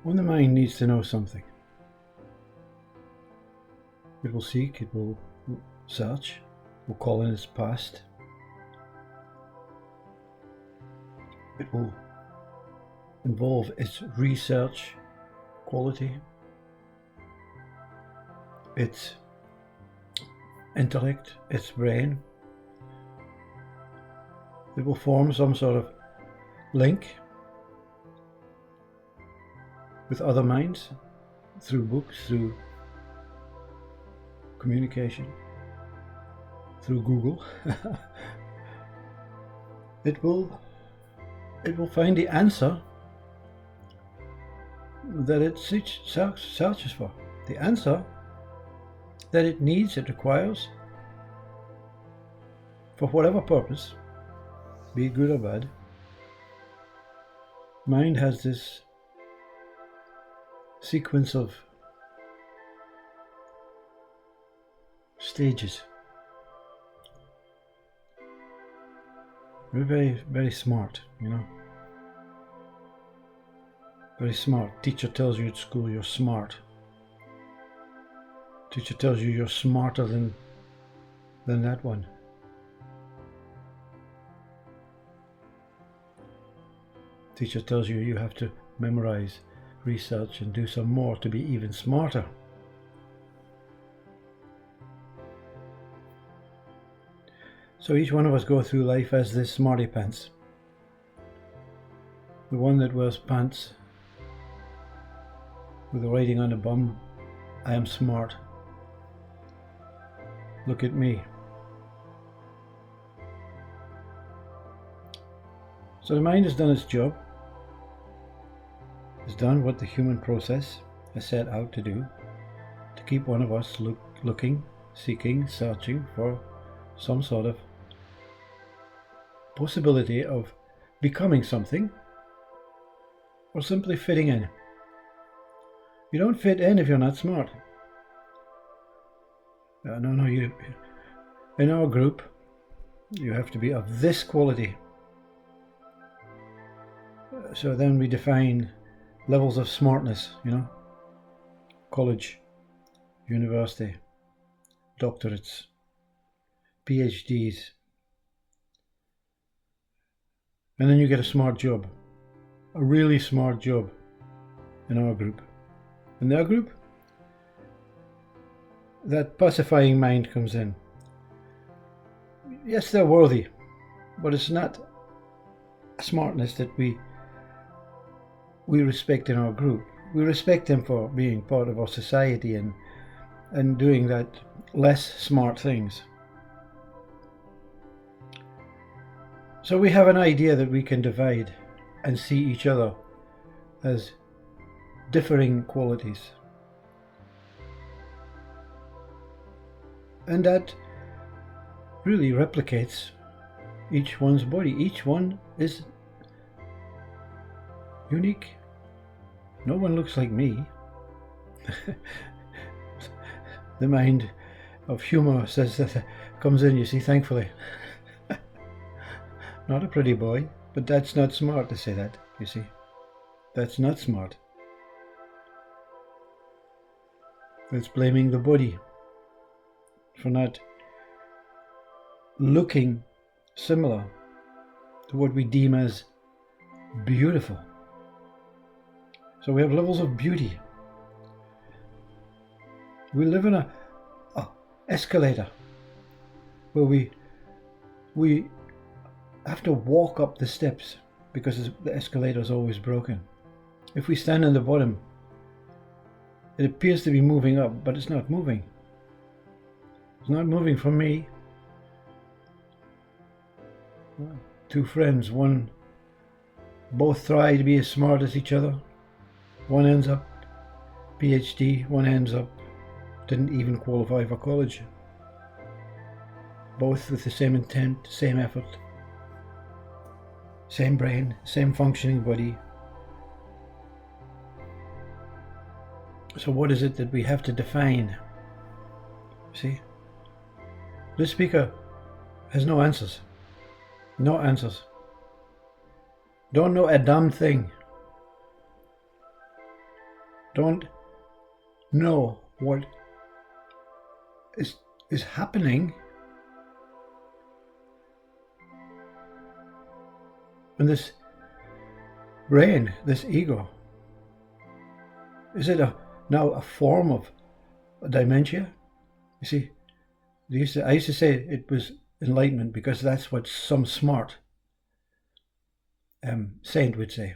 When the mind needs to know something, it will seek, it will search, it will call in its past. It will involve its research quality, its intellect, its brain. It will form some sort of link with other minds through books, through communication, through Google. It will find the answer that it searches for, the answer that it needs, it requires, for whatever purpose, be it good or bad. Mind has this sequence of stages. We're very, very smart, you know. Very smart. Teacher tells you at school you're smart. Teacher tells you you're smarter than that one. Teacher tells you you have to memorize, research, and do some more to be even smarter. So each one of us go through life as this smarty pants. The one that wears pants with the writing on the bum, I am smart. Look at me. So the mind has done its job. Has done what the human process has set out to do, to keep one of us looking, seeking, searching for some sort of possibility of becoming something or simply fitting in. You don't fit in if you're not smart. No, you. In our group, you have to be of this quality. So then we define levels of smartness, you know, college, university, doctorates, PhDs, and then you get a smart job, a really smart job in our group. In their group, that pacifying mind comes in. Yes, they're worthy, but it's not a smartness that we respect in our group. We respect them for being part of our society and doing that less smart things. So we have an idea that we can divide and see each other as differing qualities. And that really replicates each one's body. Each one is unique. No one looks like me. The mind of humor says that comes in, you see, thankfully. Not a pretty boy, but that's not smart to say that, you see. That's not smart. That's blaming the body for not looking similar to what we deem as beautiful. So we have levels of beauty. We live in a escalator where we have to walk up the steps because the escalator is always broken. If we stand on the bottom, it appears to be moving up, but it's not moving. It's not moving for me. Two friends, both try to be as smart as each other. One ends up PhD, one ends up didn't even qualify for college. Both with the same intent, same effort, same brain, same functioning body. So what is it that we have to define? See? This speaker has no answers. No answers. Don't know a damn thing. don't know what is happening in this brain, this ego. Is it now a form of dementia? You see, I used to say it was enlightenment because that's what some smart saint would say.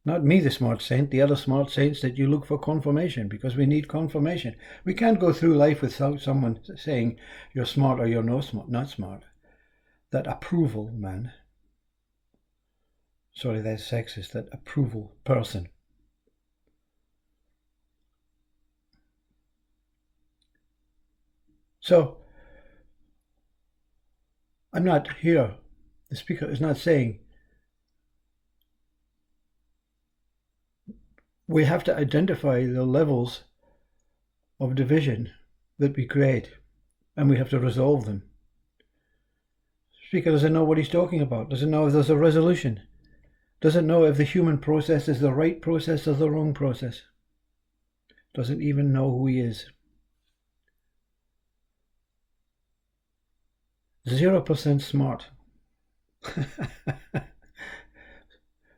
Not me, the smart saint, the other smart saints that you look for confirmation, because we need confirmation. We can't go through life without someone saying you're smart or you're not smart. That approval man, sorry, that's sexist, that approval person. So, I'm not here, the speaker is not saying we have to identify the levels of division that we create, and we have to resolve them. The speaker doesn't know what he's talking about, doesn't know if there's a resolution, doesn't know if the human process is the right process or the wrong process, doesn't even know who he is. 0% smart.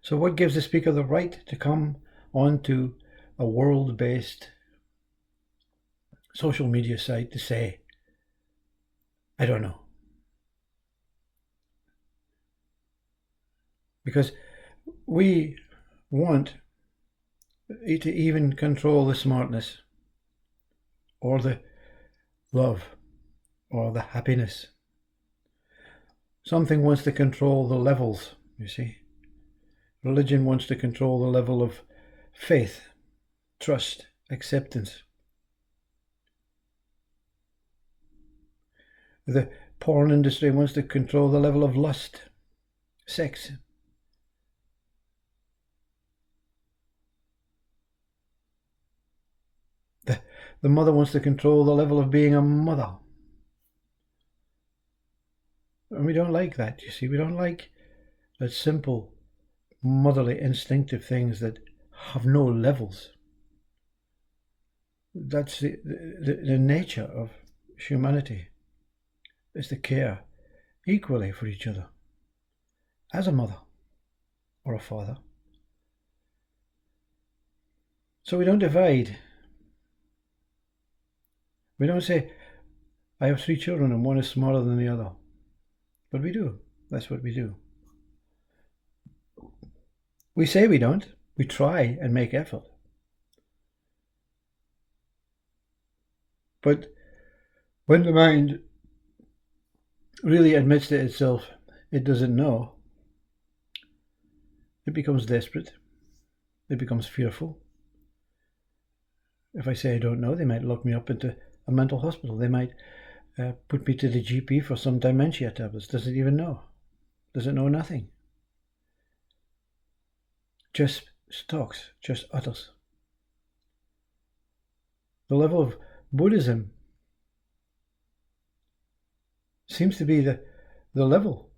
So what gives the speaker the right to come onto a world-based social media site to say, I don't know? Because we want to even control the smartness or the love or the happiness. Something wants to control the levels, you see. Religion wants to control the level of faith, trust, acceptance. The porn industry wants to control the level of lust, sex. The mother wants to control the level of being a mother. And we don't like that, you see. We don't like that simple, motherly, instinctive things that have no levels. That's the nature of humanity, is to care equally for each other, as a mother or a father. So we don't divide. We don't say, I have 3 children and one is smarter than the other. But we do. That's what we do. We say we don't. We try and make effort. But when the mind really admits to itself it doesn't know, it becomes desperate. It becomes fearful. If I say I don't know, they might lock me up into a mental hospital. They might put me to the GP for some dementia tablets. Doesn't even know. Doesn't know nothing. Just talks, just utters. The level of Buddhism seems to be the level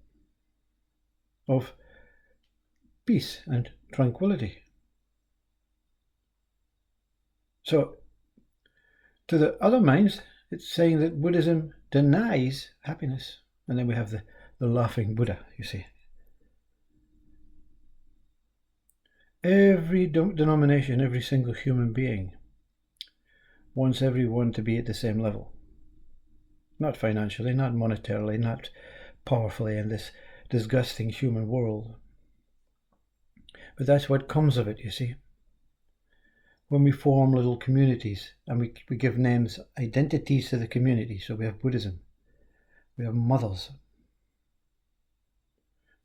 of peace and tranquility. So, to the other minds, it's saying that Buddhism denies happiness. And then we have the laughing Buddha, you see. Every denomination, every single human being wants everyone to be at the same level. Not financially, not monetarily, not powerfully in this disgusting human world. But that's what comes of it, you see. When we form little communities and we give names, identities to the community. So we have Buddhism, we have mothers,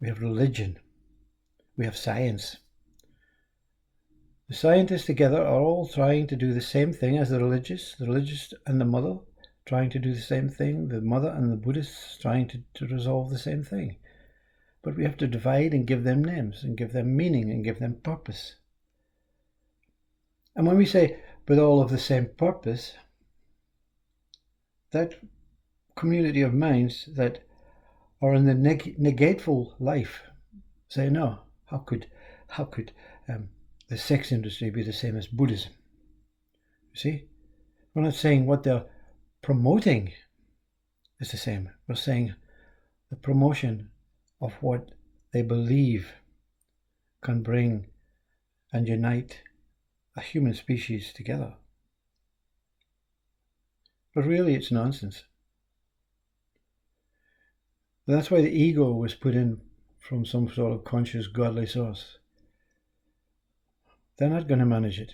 we have religion, we have science. The scientists together are all trying to do the same thing as the religious and the mother trying to do the same thing, the mother and the Buddhists trying to resolve the same thing. But we have to divide and give them names and give them meaning and give them purpose. And when we say, with all of the same purpose, that community of minds that are in the negateful life say, no, how could the sex industry be the same as Buddhism. You see? We're not saying what they're promoting is the same. We're saying the promotion of what they believe can bring and unite a human species together. But really it's nonsense. That's why the ego was put in from some sort of conscious godly source. They're not going to manage it.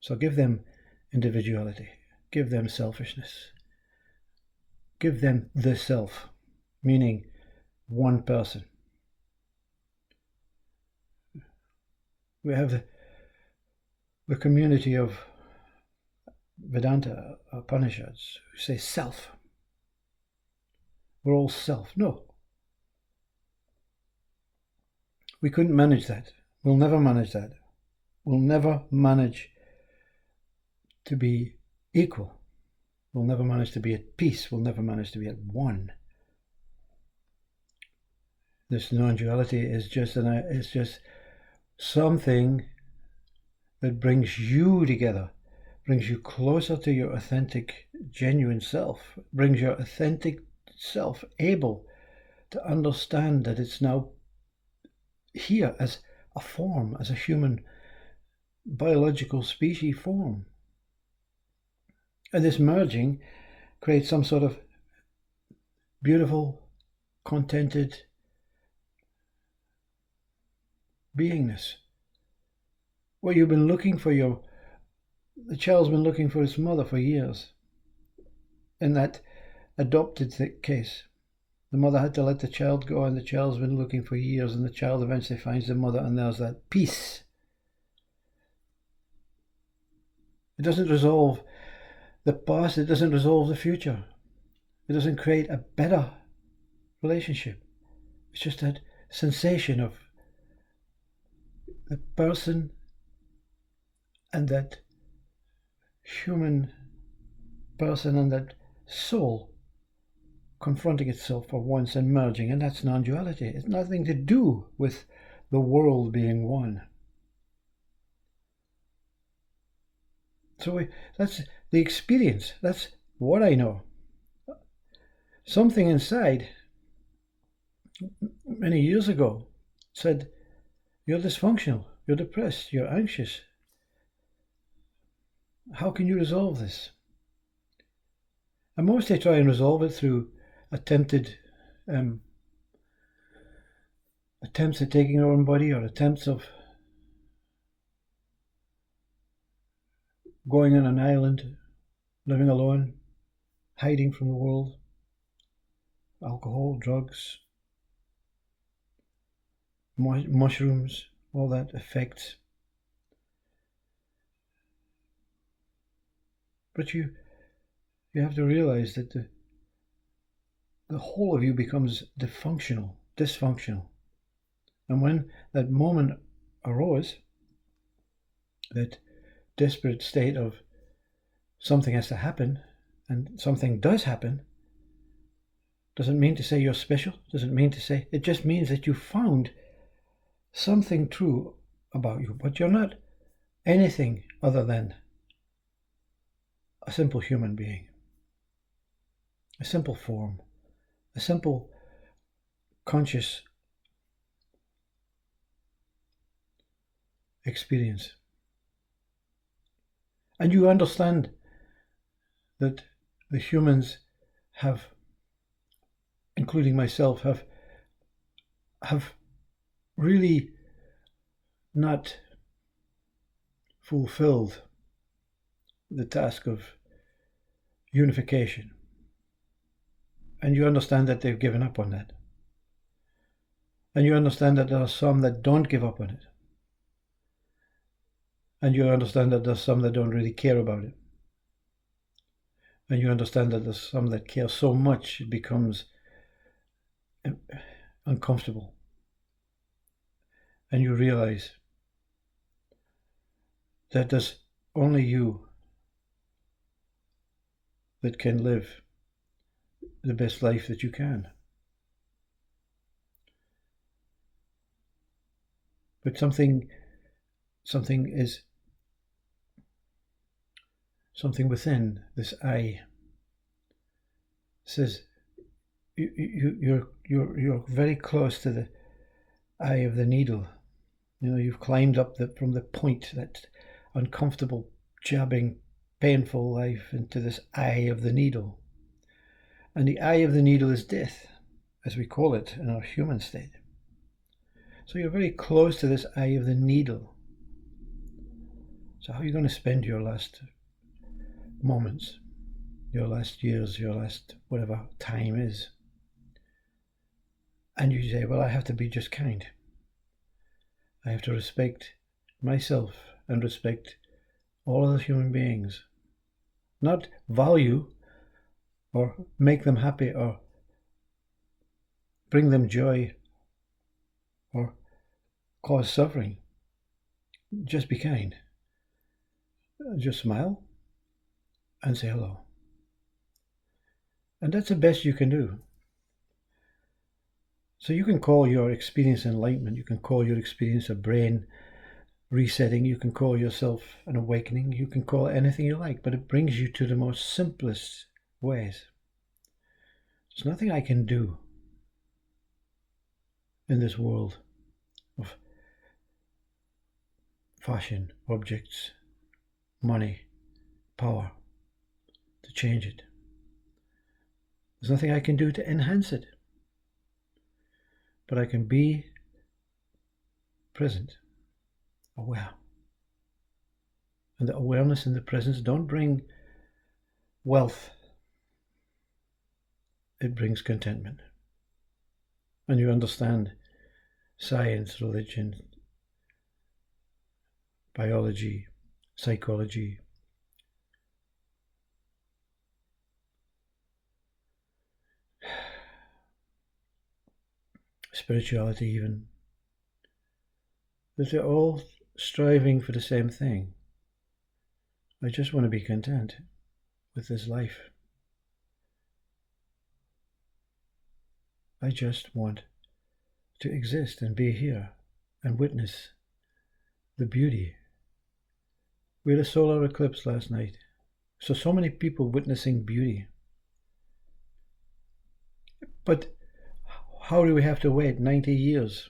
So give them individuality. Give them selfishness. Give them the self, meaning one person. We have the community of Vedanta, Upanishads, who say self. We're all self. No. We couldn't manage that. We'll never manage that. We'll never manage to be equal. We'll never manage to be at peace. We'll never manage to be at one. This non-duality is just something that brings you together, brings you closer to your authentic, genuine self, brings your authentic self able to understand that it's now here as a form, as a human biological species form. And this merging creates some sort of beautiful, contented beingness. What you've been looking for, the child's been looking for its mother for years. In that adopted case, the mother had to let the child go, and the child's been looking for years, and the child eventually finds the mother, and there's that peace. It doesn't resolve the past, it doesn't resolve the future. It doesn't create a better relationship. It's just that sensation of the person and that human person and that soul confronting itself for once and merging, and that's non-duality. It's nothing to do with the world being one. So that's the experience. That's what I know. Something inside many years ago said, you're dysfunctional, you're depressed, you're anxious. How can you resolve this? And most they try and resolve it through attempts at taking their own body, or attempts of going on an island, living alone, hiding from the world, alcohol, drugs, mushrooms, all that affects. But you have to realize that the whole of you becomes dysfunctional. And when that moment arose, that desperate state of something has to happen, and something does happen, doesn't mean to say you're special, doesn't mean to say, it just means that you found something true about you, but you're not anything other than a simple human being, a simple form, a simple conscious experience. And you understand that the humans have, including myself, have really not fulfilled the task of unification. And you understand that they've given up on that. And you understand that there are some that don't give up on it. And you understand that there's some that don't really care about it. And you understand that there's some that care so much it becomes uncomfortable. And you realize that there's only you that can live the best life that you can. But something something within this eye says you're very close to the eye of the needle. You've climbed up from the point, that uncomfortable, jabbing, painful life, into this eye of the needle. And the eye of the needle is death, as we call it in our human state. So you're very close to this eye of the needle. So how are you going to spend your last moments, your last years, your last whatever time is? And you say, well, I have to be just kind. I have to respect myself and respect all other human beings. Not value or make them happy or bring them joy or cause suffering. Just be kind. Just smile and say hello. And that's the best you can do. So you can call your experience enlightenment, you can call your experience a brain resetting, you can call yourself an awakening, you can call it anything you like, but it brings you to the most simplest ways. There's nothing I can do in this world of fashion, objects, money, power to change it. There's nothing I can do to enhance it. But I can be present, aware. And the awareness and the presence don't bring wealth. It brings contentment. And you understand science, religion, biology, psychology, spirituality even, that they're all striving for the same thing. I just want to be content with this life. I just want to exist and be here and witness the beauty. We had a solar eclipse last night. So many people witnessing beauty. But how do we have to wait 90 years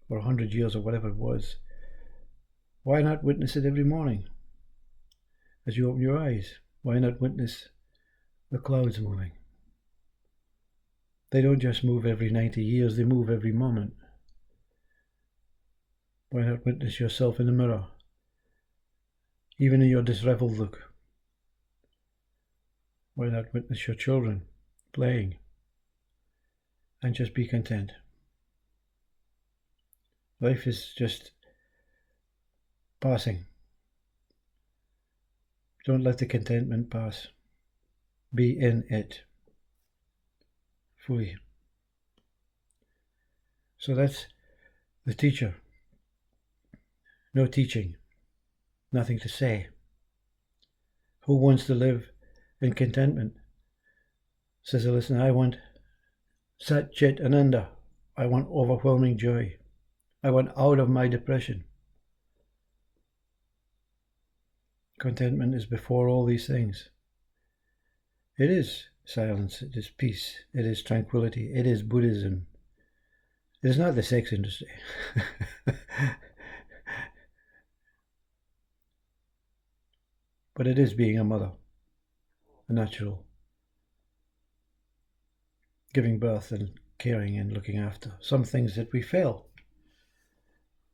or 100 years or whatever it was? Why not witness it every morning as you open your eyes? Why not witness the clouds moving? They don't just move every 90 years, they move every moment. Why not witness yourself in the mirror, even in your disheveled look? Why not witness your children playing and just be content? Life is just passing. Don't let the contentment pass. Be in it fully. So that's the teacher. No teaching, nothing to say. Who wants to live in contentment? Says, listen, I want Sat Chit Ananda. I want overwhelming joy. I want out of my depression. Contentment is before all these things. It is silence, it is peace, it is tranquility, it is Buddhism. It is not the sex industry. But it is being a mother, a natural, giving birth and caring and looking after. Some things that we fail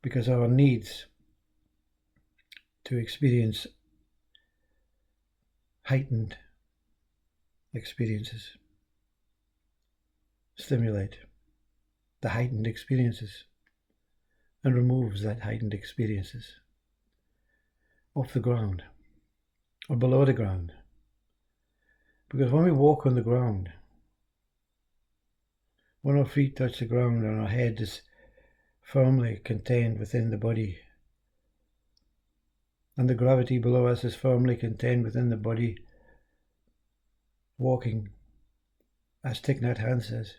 because our needs to experience heightened experiences stimulate the heightened experiences and removes that heightened experiences off the ground or below the ground. Because when we walk on the ground, when our feet touch the ground and our head is firmly contained within the body, and the gravity below us is firmly contained within the body, walking, as Thich Nhat Hanh says,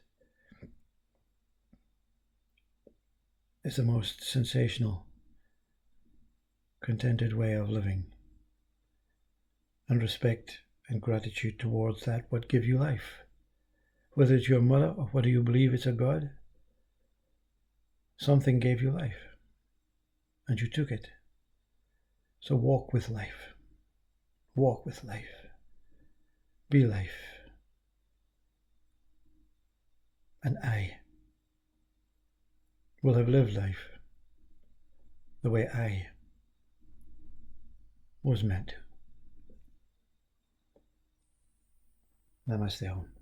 is the most sensational contented way of living, and respect and gratitude towards that what give you life. Whether it's your mother or whether you believe it's a God, something gave you life, and you took it. So walk with life. Walk with life. Be life. And I will have lived life the way I was meant to. Namaste.